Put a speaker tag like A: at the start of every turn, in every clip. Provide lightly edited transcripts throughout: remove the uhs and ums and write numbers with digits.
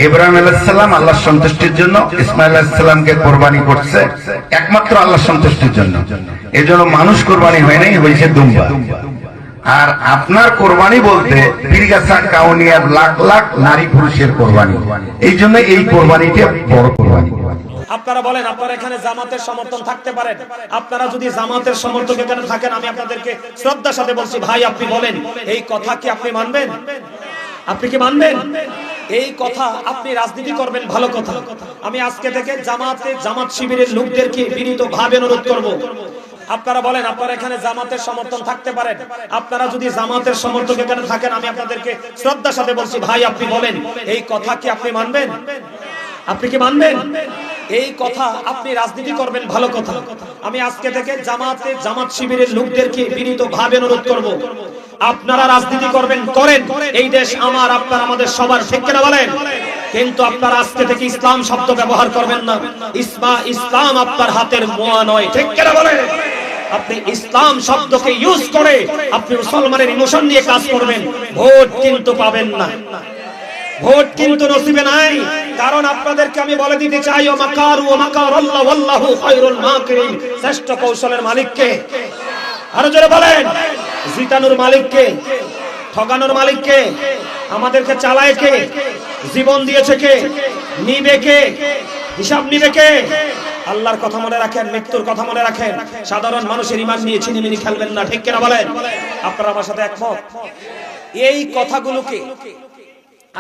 A: ইব্রাহিম আলাইহিস সালাম আল্লাহর সন্তুষ্টির জন্য ইসমাঈল আলাইহিস সালামকে কোরবানি করছে একমাত্র আল্লাহর সন্তুষ্টির জন্য। এজন্য মানুষ কোরবানি হয় নাই, হয়েছে দুম্বা। আর আপনার কোরবানি বলতে পীরগাছা কাউনিয়ার লাখ লাখ নারী পুরুষের কোরবানি। এই জন্য এই কোরবানিটা বড় কোরবানি।
B: আপনারা বলেন, আপনারা এখানে জামাতের সমর্থন থাকতে পারেন। আপনারা যদি জামাতের সমর্থক এখানে থাকেন, আমি আপনাদেরকে শ্রদ্ধার সাথে বলছি, ভাই আপনি বলেন এই কথা কি আপনি মানবেন? আপনি কি মানবেন এই কথা? আপনি রাজনীতি করবেন, ভালো কথা। আমি আজকে থেকে জামাত শিবিরের লোকদেরকে বিনীতভাবে অনুরোধ করব, আপনারা বলেন আপনারা এখানে জামাতের সমর্থন থাকতে পারেন। আপনারা যদি জামাতের সমর্থক এখানে থাকেন, আমি আপনাদেরকে শ্রদ্ধার সাথে বলছি, ভাই আপনি বলেন এই কথা কি আপনি মানবেন? আপনি কি মানবেন এই কথা? আপনি রাজনীতি করবেন, ভালো কথা। আমি আজকে থেকে জামাত শিবিরের লোকদেরকে বিনীতভাবে অনুরোধ করব, আপনারা রাজনীতি করবেন, করেন। এই দেশ আমার, আপনার, আমাদের সবার, ঠিক কিনা বলেন? কিন্তু আপনারা আজকে থেকে ইসলাম শব্দ ব্যবহার করবেন না। ইসলাম আপনার হাতের মোয়া নয়, ঠিক কিনা বলেন? আপনি ইসলাম শব্দকে ইউজ করে আপনি মুসলমানের ইমোশন নিয়ে কাজ করবেন, ভোট কিন্তু পাবেন না, ভোট কিন্তু নসিবে নাই। কারণ আপনাদেরকে আমি বলে দিতে চাই, ও মাকারু ওয়া মাকারাল্লাহ ওয়াল্লাহু খায়রুল মাকিরিন। শ্রেষ্ঠ কৌশলের মালিক কে? আরো জোরে বলেন। জিতানোর মালিক কে? ঠকানোর মালিক কে? আমাদেরকে চালায় কে? জীবন দিয়েছে কে? নিবে কে? হিসাব নিবে কে? আল্লাহর কথা মনে রাখেন, মৃত্যুর কথা মনে রাখেন। সাধারণ মানুষের ঈমান নিয়ে ছিনিমিনি খেলবেন না, ঠিক কিনা বলেন? আপনারা আমার সাথে একমত? এই কথাগুলোকে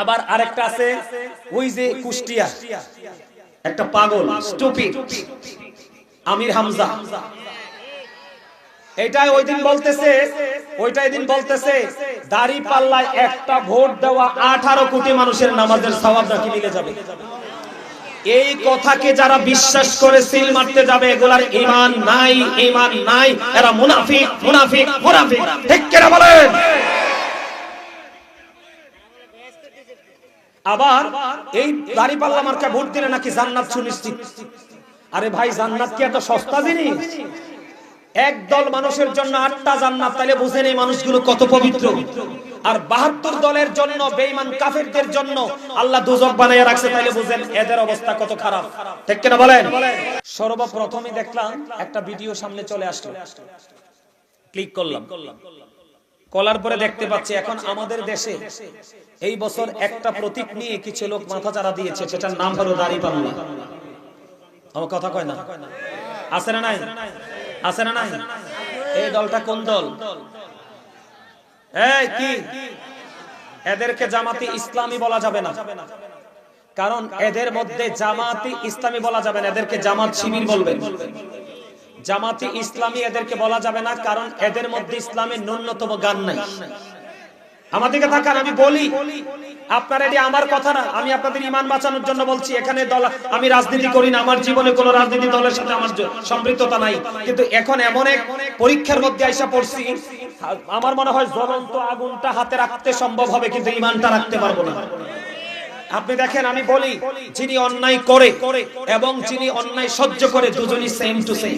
B: আবার আরেকটা আছে, ওই যে কুষ্টিয়া একটা পাগল স্টুপিড আমির হামজা, এটাই ওই দিন বলতেছে, ওইটাই দিন বলতেছে দাড়ি পাল্লায় একটা ভোট দেওয়া 18 কোটি মানুষের নামাজের সওয়াব নাকি মিলে যাবে। এই কথাকে যারা বিশ্বাস করে সিল মারতে যাবে, এগুলার ঈমান নাই, ঈমান নাই, এরা মুনাফিক, মুনাফিক, মুনাফিক, ঠিক কিনা বলেন? আবার এই দাড়িপাল্লা মার্কা ভোট দিলে নাকি জান্নাত সুনিশ্চিত। আরে ভাই, জান্নাত কি এত সস্তা জিনিস? একদল মানুষের জন্য 8টা জান্নাত, তাইলে বুঝেন এই মানুষগুলো কত পবিত্র। আর 72 দলের জন্য, বেঈমান কাফেরদের জন্য আল্লাহ দোজখ বানাইয়া রাখছে, তাইলে বুঝেন এদের অবস্থা কত খারাপ, ঠিক কিনা বলেন? সর্বপ্রথমই দেখলাম একটা ভিডিও সামনে চলে আসলো, ক্লিক করলাম, কলার পরে দেখতে পাচ্ছি এখন আমাদের দেশে এই বছর একটা প্রতীক নিয়ে কিছু লোক মাথাচাড়া দিয়েছে, সেটার নাম হলো দাড়িপাল্লা। আমার কথা কয় না? আছে না নাই? আছে না নাই? এই দলটা কোন দল? এই কি? এদেরকে জামাতি ইসলামী বলা যাবে না, কারণ এদের মধ্যে জামাতি ইসলামী বলা যাবে না, এদেরকে জামাত শিবির বলবেন। জামাতি ইসলামী এদেরকে বলা যাবে না, কারণ এদের মধ্যে ইসলামের ন্যূনতম জ্ঞান নাই। আমাদেরকে থাকার আমি বলি, আপনারা এটি আমার কথা না, আমি আপনাদের ঈমান বাঁচানোর জন্য বলছি। এখানে দল, আমি রাজনীতি করি না, আমার জীবনে কোনো রাজনীতি দলের সাথে আমার সম্পৃক্ততা নাই। কিন্তু এখন এমন এক পরীক্ষার মধ্যে আইসা পড়ছি, আমার মনে হয় জ্বলন্ত আগুনটা হাতে রাখতে সম্ভব হবে, কিন্তু ঈমানটা রাখতে পারবো না। আপনি দেখেন, আমি বলি, যিনি অন্যায় করে এবং যিনি অন্যায় সহ্য করে, দুজনই সেম টু সেম।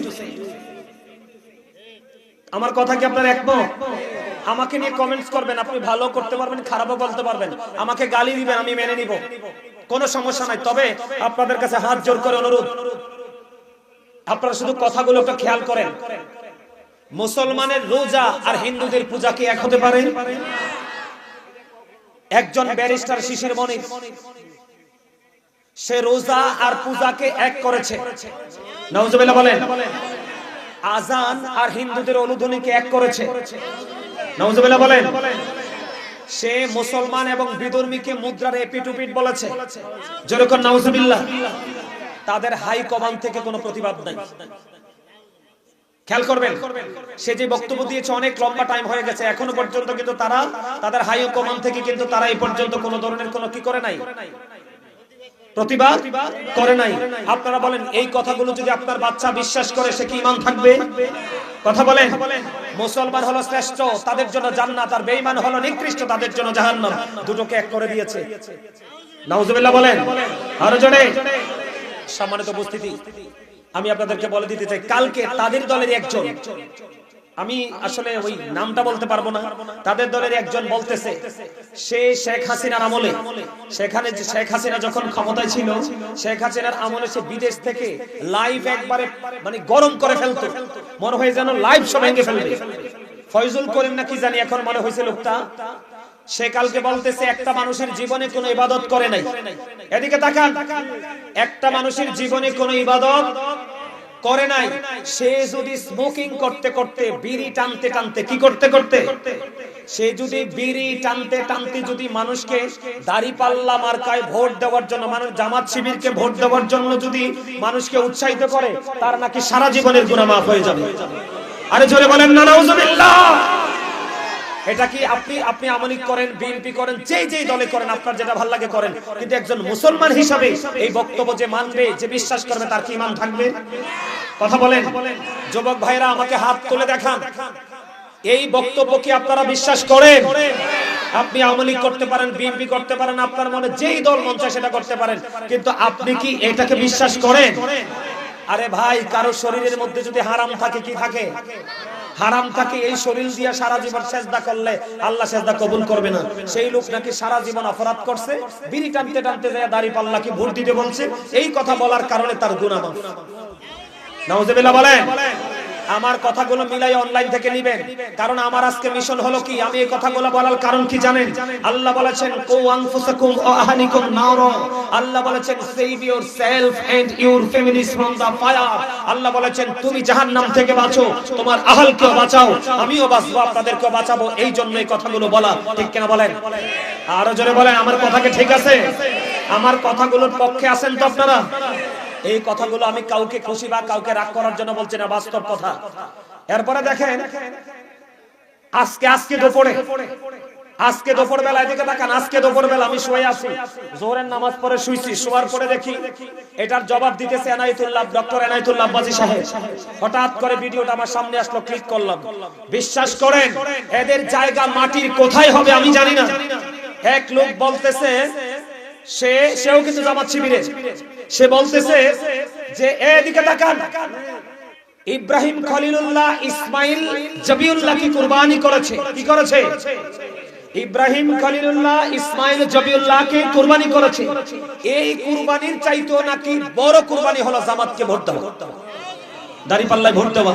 B: আমার কথা কি আপনারা একমত? আমাকে নিয়ে কমেন্টস করবেন, আপনি ভালো করতে পারবেন, খারাপও বলতে পারবেন, আমাকে গালি দিবেন, আমি মেনে নিব, কোনো সমস্যা নাই। তবে আপনাদের কাছে হাত জোর করে অনুরোধ, আপনারা শুধু কথাগুলো একটু খেয়াল করেন। মুসলমানের রোজা আর হিন্দুদের পূজা কি এক হতে পারে? একজন ব্যারিস্টার শিশির মনির, সে রোজা আর পূজাকে এক করেছে, নাউজুবিল্লাহ বলেন। আজান আর হিন্দুদের অনুধ্বনিকে এক করেছে, নাউজুবিল্লাহ বলেন। সে মুসলমান এবং বিধর্মীকে মুদ্রার এপিটুপিট বলেছে, যেরকম নাউজুবিল্লাহ। তাদের হাই কমান্ড থেকে কোনো প্রতিবাদ নাই। খেয়াল করবেন, সে যে বক্তব্য দিয়েছে অনেক লম্বা টাইম হয়ে গেছে, এখনো পর্যন্ত কিন্তু তারা, তাদের হাই কমান্ড থেকে কিন্তু তারা এই পর্যন্ত কোনো ধরনের কোনো কি করে নাই, প্রতিবাদ করে নাই। আপনারা বলেন, এই কথাগুলো যদি আপনার বাচ্চা বিশ্বাস করে, সে কি ঈমান থাকবে? কথা বলেন। মুসলমান হলো শ্রেষ্ঠ, তাদের জন্য জান্নাত, আর বেঈমান হলো নিকৃষ্ট, তাদের জন্য জাহান্নাম। দুটোকে এক করে দিয়েছে, নাউজুবিল্লাহ বলেন। আরো জোরে। সম্মানিত উপস্থিতি, আমি আপনাদেরকে বলে দিতে চাই, কালকে তাদের দলের একজন আমি আসলে ওই নামটা বলতে পারবো না, তাদের দলের একজন বলতেছে সে শেখ হাসিনার আমলে, সেখানে যে শেখ হাসিনা যখন ক্ষমতায় ছিল, শেখ হাসিনার আমলে সে বিদেশ থেকে লাইভ একবারে মানে গরম করে ফেলতো, মনে হয় যেন লাইভ সব ভেঙে ফেলবে। ফয়জুল করিম না কি জানি এখন মনে হয়েছে লোকটা, সে কালকে বলতেছে একটা মানুষের জীবনে কোনো ইবাদত করে নাই। এদিকে তাকান, একটা মানুষের জীবনে কোনো ইবাদত করে নাই, সে যদি স্মোকিং করতে করতে, বিড়ি টানতে টানতে, কি করতে করতে, সে যদি বিড়ি টানতে টানতে যদি মানুষকে দাড়িপাল্লা মার্কায় ভোট দেওয়ার জন্য, মানুষ জামাত শিবিরকে ভোট দেওয়ার জন্য যদি মানুষকে উৎসাহিত করে, তার নাকি সারা জীবনের গুনাহ মাফ হয়ে যাবে। আরে জোরে বলেন না নাউজুবিল্লাহ। এটা কি আপনি আমলি করেন, বিএনপি করেন, যেই দলে করেন, আপনার যেটা ভালো লাগে করেন, কিন্তু একজন মুসলমান হিসাবে এই বক্তব্য যে মানবে, যে বিশ্বাস করবে, তার কি ঈমান থাকবে? কথা বলেন। যুবক ভাইরা আমাকে হাত তুলে দেখান, এই বক্তব্য কি আপনারা বিশ্বাস করেন? আপনি আমলি করতে পারেন, বিএনপি করতে পারেন, আপনার মনে যেই দল মন চায় সেটা করতে পারেন, কিন্তু আপনি কি এটাকে বিশ্বাস করেন? আরে ভাই, কারো শরীরের মধ্যে যদি হারাম থাকে, কি থাকে? হারাম থাকে। এই শরীর দিয়ে সারা জীবন সেজদা করলে আল্লাহ সেজদা কবুল করবে না। সেই লোক নাকি সারা জীবন অপরাধ করছে, বিড়ি টানতে টানতে যায় দাড়িপাল্লাকে ভোট দিতে বলছে, এই কথা বলার কারণে তার গুনাহ মাফ। নাউজুবিল্লাহ বলেন। আমার কথাগুলো মিলাই অনলাইন থেকে নেবেন, কারণ আমার আজকে মিশন হলো কি, আমি এই কথাগুলো বলার কারণ কি জানেন? আল্লাহ বলেছেন কু আনফুসাকুম ওয়া আহলিকুম নার, আল্লাহ বলেছেন save yourself and your families from the fire. আল্লাহ বলেছেন তুমি জাহান্নাম থেকে বাঁচো, তোমার আহলকেও বাঁচাও, আমিও বাঁচবো, আপনাদেরকেও বাঁচাবো। এই জন্য এই কথাগুলো বলা, ঠিক কিনা বলেন? আরো জোরে বলেন, আমার কথা কি ঠিক আছে? আমার কথাগুলোর পক্ষে আছেন তো আপনারা? এই কথাগুলো আমি কাউকে খুশি বা কাউকে রাগ করার জন্য বলছি না, বাস্তব কথা। এরপরে দেখেন, আজকে দুপুর বেলা, এদিকে তাকান, আজকে দুপুর বেলা আমি শুয়ে আছি, জোহরের নামাজ পড়ে শুইছি, শোয়ার পরে দেখি এটার জবাব দিতেছে এনায়েতুল্লাহ, ডক্টর এনায়েতুল্লাহ আব্বাসী সাহেব। হঠাৎ করে ভিডিওটা আমার সামনে আসলো, ক্লিক করলাম। বিশ্বাস করেন, এদের জায়গা মাটির কোথায় হবে আমি জানি না। এক লোক বলতেছে, সেও কিন্তু জামাত শিবিরের, সে বলতেছে যে এদিকে তাকান, ইব্রাহিম খলিলুল্লাহ ইসমাইল জবিউল্লাহকে কুরবানি করেছে। কি করেছে? ইব্রাহিম খলিলুল্লাহ ইসমাইল জবিউল্লাহকে কুরবানি করেছে। এই কুরবানির চাইতেও নাকি বড় কুরবানি হলো জামাতকে ভোট দেওয়া, দাড়িপাল্লায় ভোট দেওয়া।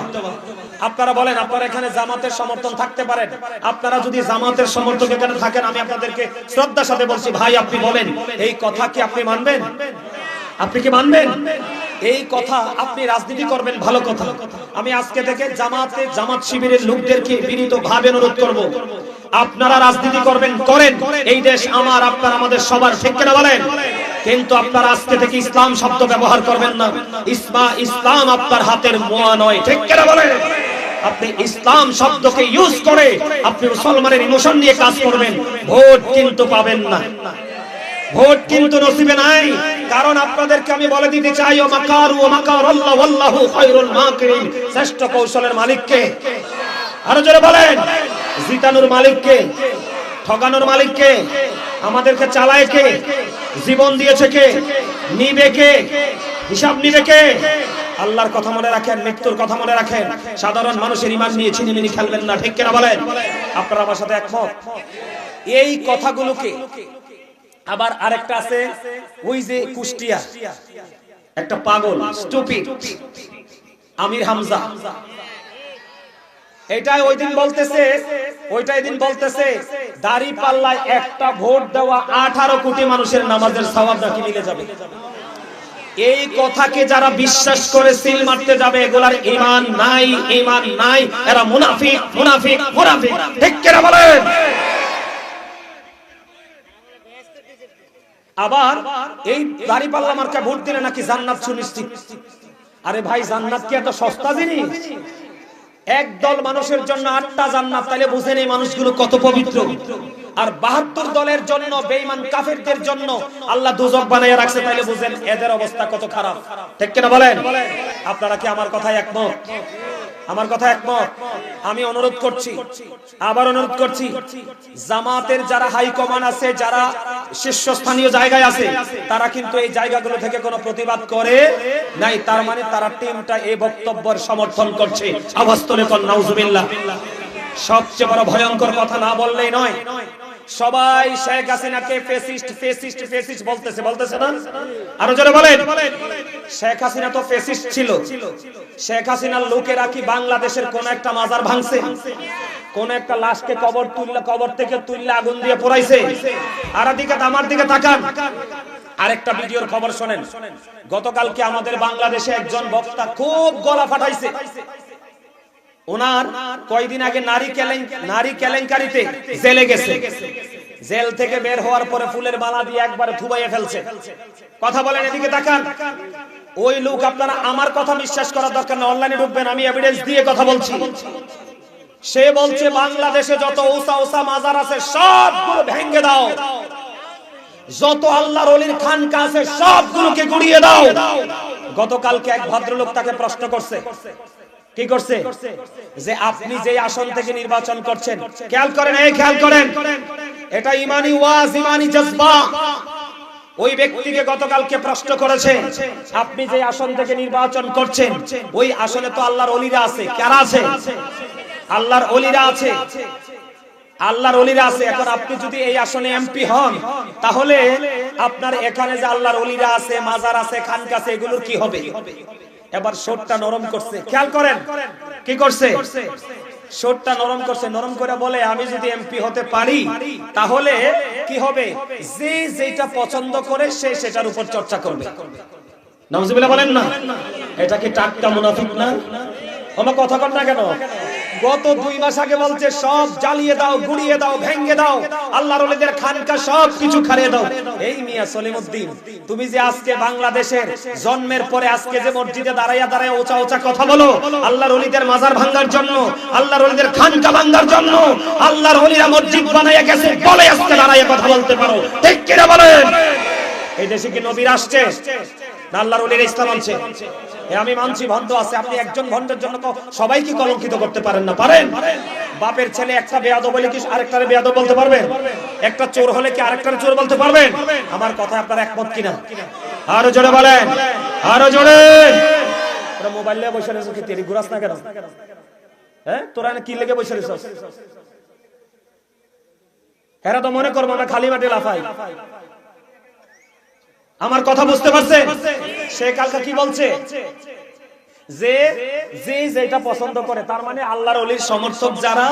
B: আপনারা বলেন, আপনারা এখানে জামাতের সমর্থন থাকতে পারেন, আপনারা যদি জামাতের সমর্থক এখানে থাকেন, আমি আপনাদেরকে শ্রদ্ধার সাথে বলছি, ভাই আপনি বলেন এই কথা কি আপনি মানবেন? আপনি কি মানবেন এই কথা? আপনি রাজনীতি করবেন, ভালো কথা। আমি আজকে থেকে জামাত শিবিরের লোকদেরকে বিনীত ভাবে অনুরোধ করব, আপনারা রাজনীতি করবেন, করেন, এই দেশ আমার, আপনার, আমাদের সবার, ঠিক কিনা বলেন? কিন্তু আপনারা আজকে থেকে ইসলাম শব্দ ব্যবহার করবেন না। ইসলাম আপনার হাতের মোয়া নয়, ঠিক কিনা বলেন? আপনি ইসলাম শব্দকে ইউজ করে আপনি মুসলমানের ইমোশন নিয়ে কাজ করবেন, ভোট কিন্তু পাবেন না, ভোট কিন্তু নসিবে নাই। কারণ আপনাদেরকে আমি বলে দিতে চাই, ও মাকারু ওয়া মাকারাল্লাহু ওয়াল্লাহু খায়রুল মাকিরিন, শ্রেষ্ঠ কৌশলের মালিক কে? আরো জোরে বলেন। জিতানোর মালিক কে? ঠকানোর মালিক কে? আমাদেরকে চালায় কে? জীবন দিয়েছে কে? নিবে কে? হিসাব নিবে কে? আল্লাহর কথা মনে রাখেন, মৃত্যুর কথা মনে রাখেন, সাধারণ মানুষের ঈমান নিয়ে ছিনিমিনি খেলবেন না, ঠিক কিনা বলেন? আপনারা আমার সাথে একমত? এই কথাগুলোকে আবার আরেকটা আছে, ওই যে কুষ্টিয়া একটা পাগল স্টুপিড আমির হামজা, এটাই ওই দিন বলতেছে দাড়িপাল্লায় একটা ভোট দেওয়া 18 কোটি মানুষের নামাজের সওয়াব নাকি মিলে যাবে। এই কথাকে যারা বিশ্বাস করে সিল মারতে যাবে, এগুলার ঈমান নাই, এরা মুনাফিক, ঠিক কিনা বলেন? আবার এই দাড়িপাল্লা মার্কা ভোট দিলে নাকি জান্নাত সুনিশ্চিত। আরে ভাই, জান্নাত কি এত সস্তা জিনিস? একদল মানুষের জন্য 8টা জান্নাত, তাহলে বুঝেন এই মানুষগুলো কত পবিত্র। আর 72 দলের জন্য, বেঈমান কাফেরদের জন্য আল্লাহ দোজখ বানায়া রাখছে, তাহলে বুঝেন এদের অবস্থা কত খারাপ, ঠিক কিনা বলেন? আপনারা কি আমার কথায় একমত? আমার কথা একমত? আমি অনুরোধ করছি, আবার অনুরোধ করছি, জামাতের যারা হাই কমান্ড আছে, যারা শীর্ষস্থানীয় জায়গায় আছে, তারা কিন্তু এই জায়গাগুলো থেকে কোনো প্রতিবাদ করে নাই। তার মানে তারা টিমটা এই বক্তব্যের সমর্থন করছে। আওয়াজ তুলে কোন নাউজুবিল্লাহ। সবচেয়ে বড় ভয়ঙ্কর কথা না বললেই নয়, সবাই শেখ হাসিনাকে ফেসিস্ট ফেসিস্ট ফেসিস্ট বলতেছে না? আরো জোরে বলেন। শেখ হাসিনা তো ফেসিস্ট ছিল। শেখ হাসিনার লোকেরা কি বাংলাদেশের কোন একটা মাজার ভাঙছে? কোন একটা লাশকে কবর থেকে তুললে আগুন দিয়ে পোড়াইছে? আর দিকে আমার দিকে তাকান, আরেকটা ভিডিওর খবর শোনেন। গতকালকে আমাদের বাংলাদেশে একজন বক্তা খুব গলা ফাটাইছে। ওনার কয়দিন আগে নারী কেলেঙ্কারিতে জেলে গেছে। জেল থেকে বের হওয়ার পরে ফুলের মালা দিয়ে একবারে থুবাইয়ে ফেলছে। কথা বলেন, এদিকে তাকান। ওই লোক, আপনারা আমার কথা বিশ্বাস করার দরকার না, অনলাইনে ঢুকবেন, আমি এভিডেন্স দিয়ে কথা বলছি। সে বলছে বাংলাদেশে যত ওসা ওসা মাজার আছে সবগুলো ভেঙে দাও, যত আল্লাহর ওলির খানকা আছে সবগুলোকে গুড়িয়ে দাও। গতকালকে এক ভদ্রলোক তাকে প্রশ্ন করছে, কি করছে, যে আপনি যে আসন থেকে নির্বাচন করছেন, খেয়াল করেন, এই খেয়াল করেন, এটা ইমানি ওয়াজ, ইমানি জজবা। ওই ব্যক্তিকে গতকালকে প্রশ্ন করেছে, আপনি যে আসন থেকে নির্বাচন করছেন ওই আসনে তো আল্লাহর ওলিরা আছে। কারা আছে? আল্লাহর ওলিরা আছে। আল্লাহর ওলিরা আছে। এখন আপনি যদি এই আসনে এমপি হন, তাহলে আপনার এখানে যে আল্লাহর ওলিরা আছে, মাজার আছে, খানকা আছে, এগুলোর কি হবে? এবার শোটটা নরম করছে, খেয়াল করেন কি করছে, শোটটা নরম করছে। নরম করে বলে, আমি যদি এমপি হতে পারি তাহলে কি হবে, যে যেটা পছন্দ করে সে সেটার উপর চর্চা করবে। নাউজুবিল্লাহ বলেন না? এটা কি টাটকা মুনাফিক না? আমার কথা কর না কেন? গত 2 মাস আগে বলছে সব জ্বালিয়ে দাও, গুড়িয়ে দাও, ভেঙে দাও, আল্লাহর ওলিদের খানকা সব কিছু খারিয়ে দাও। এই মিয়া সলিমউদ্দিন, তুমি যে আজকে বাংলাদেশের জন্মের পরে আজকে যে মসজিদে দাঁড়ায়া দাঁড়ায়া ওচা ওচা কথা বলো আল্লাহর ওলিদের মাজার ভাঙার জন্য, আল্লাহর ওলিদের খানকা ভাঙার জন্য, আল্লাহর ওলিরা মসজিদ বানায়া গেছে বলে আজকে দাঁড়ায়া কথা বলতে পারো, ঠিক কি না বলেন? এই দেশে কি নবী আসছে না আল্লাহর ওলিরা ইসলাম আনছে? আমি মানছি ভণ্ড আছে, আপনি একজন ভণ্ডের জন্য সবাইকে কলঙ্কিত করতে পারেন না? পারেন? বাপের ছেলে একটা বেয়াদব বলে কি আরেকটারে বেয়াদব বলতে পারবেন? একটা চোর হলে কি আরেকটারে চোর বলতে পারবেন? আমার কথা আপনারা একমত কিনা? আরো জোরে বলেন, আরো জোরে। তোরা মোবাইল নিয়ে বসে রেছো, কি তেরি ঘুরাস না কেন? হ্যাঁ, তোরা কি লেগে বসে রেছো? হেরা তো মনে করবো না খালি মাঠে লাফাই। আমার কথা বুঝতে পারছেন? সে কালকে কি বলছে, যে যেটা পছন্দ করে, তার মানে আল্লাহর ওলির সমর্থক যারা,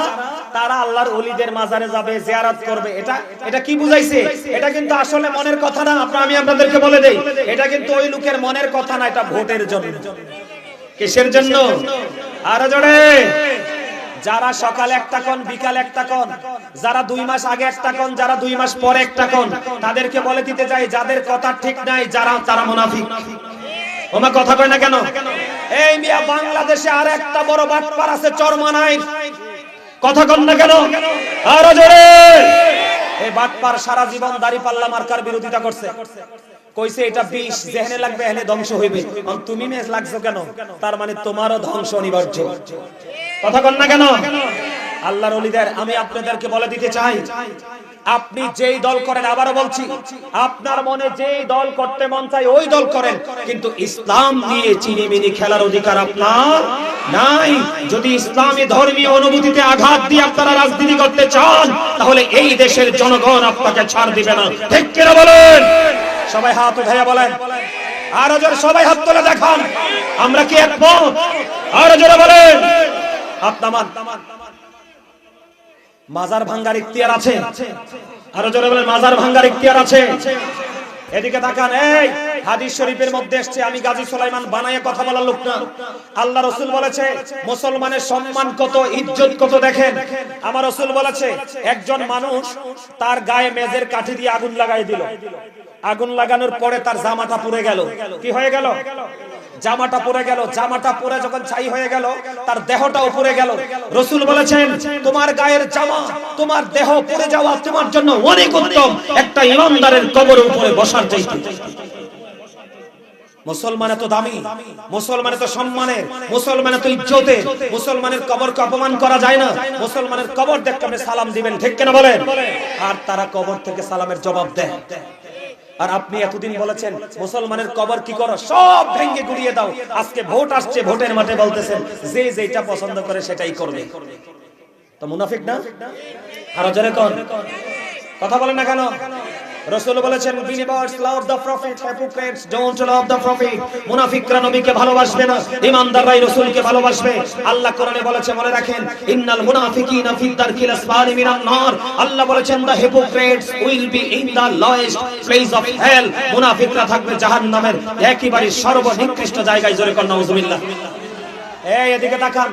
B: তারা আল্লাহর ওলিদের মাজারে যাবে, জিয়ারত করবে। এটা কি বুঝাইছে? এটা কিন্তু আসলে মনের কথা না। আমি আপনাদেরকে বলে দেই, এটা কিন্তু ওই লোকের মনের কথা না, এটা ভোটের জন্য। কিসের জন্য? আরো জোরে। যারা সকালে একটা কোন, বিকাল একটা কোন, যারা 2 মাস আগে একটা কোন, যারা 2 মাস পরে একটা কোন, তাদেরকে বলে দিতে যাই যাদের কথা ঠিক নাই, তারা মুনাফিক। ওমা কথা কয় না কেন? এই মিয়া, বাংলাদেশে আর একটা বড় বাটপার আছে, চরমানাই। কথা কন না কেন? আরো জোরে। এই বাটপার সারা জীবন দাড়িপাল্লা মার্কার বিরোধিতা করছে। কইছে এটা বিষ, যেখানে লাগবে এখানে ধ্বংস হইবে। তুমি মেজ লাগছো কেন? তার মানে তোমারও ধ্বংস অনিবার্য। কথা কন না কেন? আল্লাহর ওলিদের আমি আপনাদেরকে বলে দিতে চাই, আপনি যেই দল করেন, আবারও বলছি, আপনার মনে যেই দল করতে মন চায় ওই দল করেন, কিন্তু ইসলাম নিয়ে চিনিমিনি খেলার অধিকার আপনার নাই। যদি ইসলামী ধর্মীয় অনুভূতিতে আঘাত দিয়ে আপনারা রাজনীতি করতে চান, তাহলে এই দেশের জনগণ আপনাকে ছাড় দিবে না, ঠিক কিনা বলেন? সবাই হাত উঠাইয়া বলেন, আরো জোরে সবাই হাত তুলে দেখান, আমরা কি একমত? আরো জোরে বলেন। হাত নামান। মাজার ভাঙ্গার ইখতিয়ার আছে। আরো জোরে বলেন, মাজার ভাঙ্গার ইখতিয়ার আছে। এদিকে তাকান। এই হাদিস শরীফের মধ্যে এসেছে, আমি গাজী সুলাইমান বানায়ে কথা বলার লোক না। আল্লাহ রাসূল বলেছে মুসলমানের সম্মান কত, ইজ্জত কত। দেখেন, আমার রাসূল বলেছে একজন মানুষ তার গায়ে মেজের কাঠি দিয়ে আগুন লাগাই দিল। আগুন লাগানোর পরে তার জামাটা পুড়ে গেল। কি হয়ে গেল? জামাটা পুড়ে গেল। জামাটা পুড়ে যখন ছাই হয়ে গেল, তার দেহটাও পুড়ে গেল। রাসূল বলেছেন তোমার গায়ের জামা, তোমার দেহ পুড়ে যাওয়া তোমার জন্য অনেক উত্তম একটা ইমানদারের কবরের উপরে বসার চাইতে। মুসলমান এত দামি, মুসলমান এত সম্মানের, মুসলমান এত ইজ্জতের, মুসলমানের কবরকে অপমান করা যায় না। মুসলমানের কবর দেখতে আপনি সালাম দিবেন, ঠিক কিনা বলেন? আর তারা কবর থেকে সালামের জবাব দেয়। আর আপনি এতদিন বলেছেন মুসলমানের কবর কি করো, সব ভেঙে গুড়িয়ে দাও। আজকে ভোট আসছে, ভোটের মাঠে বলতেছেন যে যেটা পছন্দ করে সেটাই করবে। তো মুনাফিক না? আরো জোরে কোন কথা বলেন না কেন? রাসূল বলেছেন believers love the prophet, hypocrites don't love the prophet। মুনাফিকরা নবীকে ভালোবাসবে না, ঈমানদাররাই রাসূলকে ভালোবাসবে। আল্লাহ কোরআনে বলেছে, মনে রাখেন, ইন্নাল মুনাফিকিনা ফি দারকিল আসফালি মিনান নার। আল্লাহ বলেছেন the hypocrites will be in the lowest place of hell। মুনাফিকরা থাকবে জাহান্নামের একেবারে সর্বনিকৃষ্ট জায়গায়। জোরে কোন নাউজুবিল্লাহ। এই এদিকে তাকান,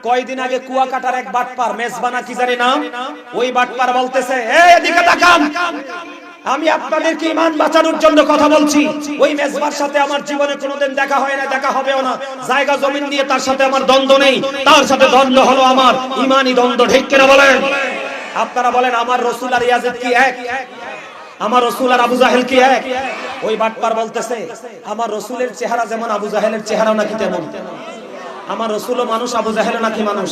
B: কয়দিন আগে কুয়াকাটার এক বাটপার, মেজবানা কি জানি নাম, ওই বাটপার বলতেছে, এই এদিকে তাকান, আমি আপনাদেরকে ঈমান বাঁচানোর জন্য কথা বলছি। ওই মেজবার সাথে আমার জীবনে কোনোদিন দেখা হয় না, দেখা হবেও না। জায়গা জমিন নিয়ে তার সাথে আমার দ্বন্দ্ব নেই, তার সাথে দ্বন্দ্ব হলো আমার ঈমানি দ্বন্দ্ব, ঠিক কিনা বলেন? আপনারা বলেন আমার রাসূল আর ইয়াজিদ কি এক? আমার রাসূল আর আবু জাহেল কি এক? ওই বাটপার বলতেছে আমার রাসূলের চেহারা যেমন আবু জাহেলের চেহারা নাকি তেমন। আমার রাসূলও মানুষ, আবু জাহেলও নাকি মানুষ।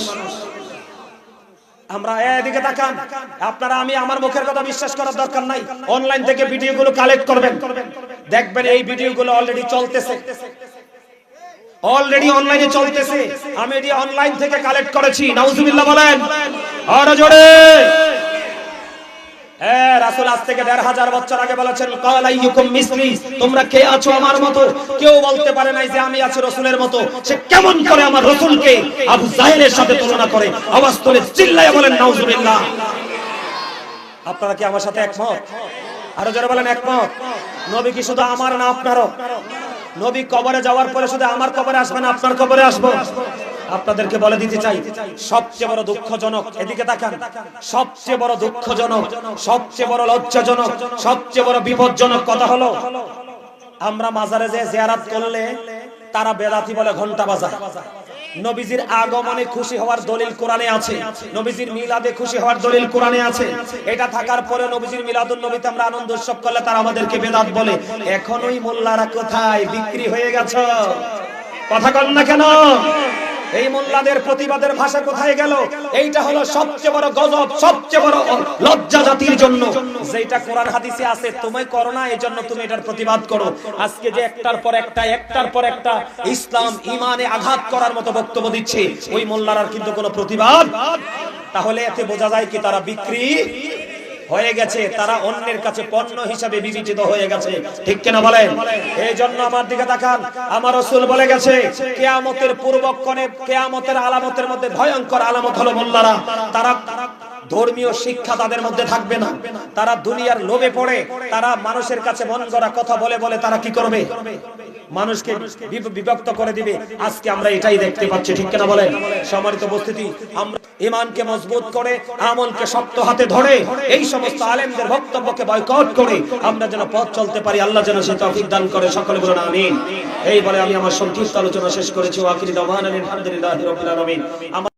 B: আমরা এদিকে তাকান, আপনারা আমি আমার মুখের কথা বিশ্বাস করার দরকার নাই। অনলাইন থেকে ভিডিওগুলো কালেক্ট করবেন, দেখবেন এই ভিডিওগুলো অলরেডি চলতেছে, অলরেডি অনলাইনে চলতেছে। আমি এটি অনলাইন থেকে কালেক্ট করেছি। নাউজুবিল্লাহ বলেন আর জোরে। রাসূল আজ থেকে ১৫০০ বছর আগে বলেছেন, ক্বাল আইয়ুকুম মিসলি, তোমরা কে আছো আমার মতো? কেউ বলতে পারে নাই যে আমি আছি রাসূলের মতো। সে কেমন করে আমার রাসূলকে আবু জাহেলের সাথে তুলনা করে? আওয়াজ তুলে চিল্লায়ে বলেন নাউজুবিল্লাহ। আপনারা কি আমার সাথে একমত? আরো যারা বলেন একমত। নবী কি শুধু আমার না আপনারও? নবী কবরে যাওয়ার পরে শুধু আমার কবরে আসবে না, আপনার কবরে আসবো। আপনাদেরকে বলে দিতে চাই, সবচেয়ে বড় দুঃখজনক, এদিকে তাকান, সবচেয়ে বড় দুঃখজনক, সবচেয়ে বড় লজ্জাজনক, সবচেয়ে বড় বিপজ্জনক কথা হলো, আমরা মাজারে যে জিয়ারত করলে তারা বেদাতি বলে ঘন্টা বাজায়। নবীজির আগমনে খুশি হওয়ার দলিল কোরআনে আছে, নবীজির মিলাদে খুশি হওয়ার দলিল কোরআনে আছে। এটা থাকার পরে নবীজির মিলাদুন নবীতে আমরা আনন্দ উৎসব করলে তারা আমাদেরকে বেদাত বলে। এখন ওই মোল্লারা কোথায়? বিক্রি হয়ে গেছে। কথা কন না কেন? এই মোল্লাদের প্রতিবাদের ভাষা কোথায় গেল? এইটা হলো সবচেয়ে বড় গজব, সবচেয়ে বড় লজ্জা জাতির জন্য। যেটা কোরআন হাদিসে আছে তুমি করো না, এজন্য তুমি এটার প্রতিবাদ করো। আজকে যে একটার পর একটা ইসলাম ঈমানে আঘাত করার মতো বক্তব্য দিচ্ছে, ওই মোল্লারার কিন্তু কোনো প্রতিবাদ। তাহলে এতে বোঝা যায় কি তারা বিক্রি হয়ে গেছে, তারা অন্যের কাছে পণ্য হিসাবে বিবেচিত হয়ে গেছে, ঠিক কিনা বলেন? এই জন্য আমার দিকে তাকান, আমার রাসূল বলে গেছে কিয়ামতের পূর্বক্ষণে, কিয়ামতের আলামতের মধ্যে ভয়ঙ্কর আলামত হলো মোল্লারা। তারা ধর্মীয় শিক্ষা তাদের মধ্যে থাকবে না, তারা দুনিয়ার লোভে পড়ে, তারা মানুষের কাছে মন গড়া কথা বলে বলে তারা কি করবে? মানুষকে বিভক্ত করে দিবে। আজকে আমরা এটাই দেখতে পাচ্ছি, ঠিক কিনা বলেন? সম্মানিত উপস্থিতি, আমরা ঈমানকে মজবুত করে, আমলকে শক্ত হাতে ধরে, এই সমস্ত আলেমদের বক্তব্যকে বয়কট করে আমরা যেন পথ চলতে পারি। আল্লাহ যেন সে তৌফিক দান করে। সকলে বলুন আমিন। এই বলে আমি আমার সংক্ষিপ্ত আলোচনা শেষ করেছি। ওয়া আখিরু দাওয়ানা আলহামদুলিল্লাহি রাব্বিল আলামিন।